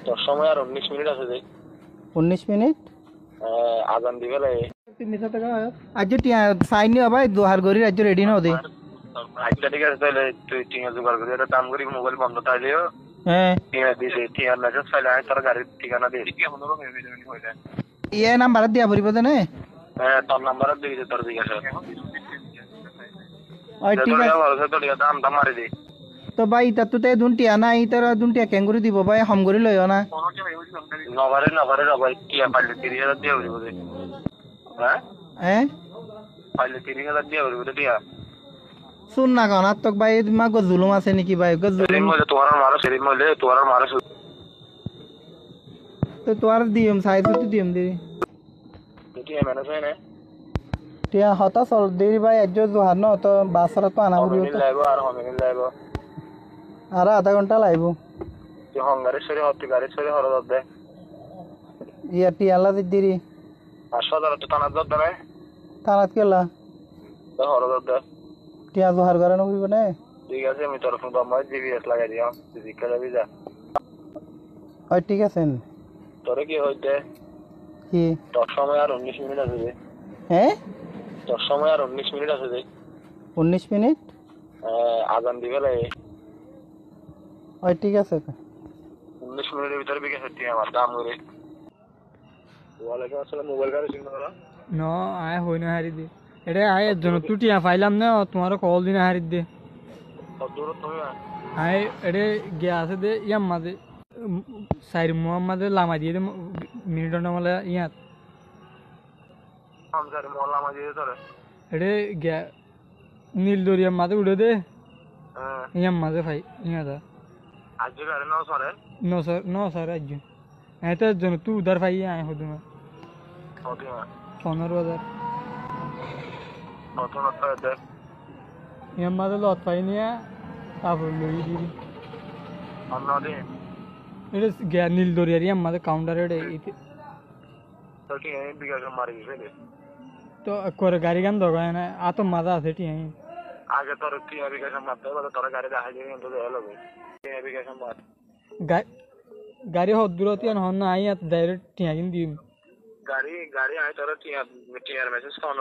তোর সময় আর 19 মিনিট আছে যে 19 মিনিট আজান দিবে রে আজ সাইন নিও ভাই দোহার গরি আজ রেডি নাও দে আচ্ছা ঠিক আছে তাহলে তুই টিয়া জোগাড় করে একটা কাম করি মোবাইল বন্ধ তাইলেও হ্যাঁ টিয়া দিছে টিয়া মেসেজ ফাইলে আয় তোর গাড়ির ঠিকানা দে ইয়ে নাম্বার দিয়া ভরিব দেনে হ্যাঁ তোর নাম্বার দিয়ে দে তোর জিজ্ঞাসা ওই ঠিক আছে তোর দাম মারি দে তো ভাই তা তো দুনটিয়া নাই তোর দুনটিয়া কেঙ্গুরি দিব ভাই হম করি লইও না নভারে ভাই টিয়া পাইলে 30,000 দিয়ে ভরিব দে হ্যাঁ হ্যাঁ পাইলে 30,000 দিয়ে ভরিব দে টিয়া শুন না কারণ আর তো ভাই মা গো জুলুম আছে নাকি ভাই গো জুলুম তোমার মারো সেদিন মইলে তোমার মারো তো তোর দিম সাইজ তো দিম দি টিয়া ম্যানেজ হয় না টিয়া হতা চল দেরি ভাই আজ দোহার ন তো বাসরা তো আনা ভরিব তো লাইব আর হমিন লাইব আর আধা ঘন্টা লাইব তুই হঙ্গারে সরি হতে গাড়ি সরি হর দে ইয়া টিয়া লা দিরি আর সদর তো টানা দদ না থানাত কেলা তো হর দে টিয়া দোহার করে নকরিব না ঠিক আছে আমি তোর ফোন বাম্মা জিপিএস লাগাই দিও তুই শিক্ষা যাবি যা ওই ঠিক আছে তোরে কি হইতে কি তোর সময় আর 19 মিনিট আছে যে হ্যাঁ তোর সময় আর 19 মিনিট আছে যে 19 মিনিট আজান দিবে রে ওই ঠিক আছে 19 মিনিটের ভিতরে বিকে সত্যি আমার দাম করে ওয়ালাইকুম আসসালাম মোবাইল গাড়ি সিগন্যাল করা ন আয় হই না হারি দে এটা আয় জন টুটিয়া পাইলাম না তোমার কল দিন হারি দে কত দূর তুমি আয় এটা গিয়া আছে দে ইয়াম মাঝে সাইর মোহাম্মদে লামা দিয়ে দে মিনিট নামালে ইয়াত हम सर मोहल्ला में जे सर এটা গিয়া নীল দরিয়ার মাঝে উড়ে দে हां ইয়াম মাঝে ভাই ইয়াদা आज घर ना सर नो सर आज ऐसा जन तू उधर भाई आए हो दूंगा ओके 15,000 तो ना दे ইয়াম মাঝে লত পাই নিয়া তারপর লই দিবি हम ना दे এটা গিয়া নীল দরিয়ার ইয়াম মাঝে কাউন্টার এটা तो ठीक है बिगा के मारी से তো করে গাড়ি গান দগায় না আ তো মজা আছে ঠিক আছে आगे तो रुकी अभी का मत दे तो तोरा गाड़ी रहा जे तो हेलो भाई अभी का मत গাড়ি হদ দূরতি হন না আই ডাইরেক্ট টিয়া কিন দিম गाड़ी गाड़ी आए तोरा टिया टिया मैसेज कौन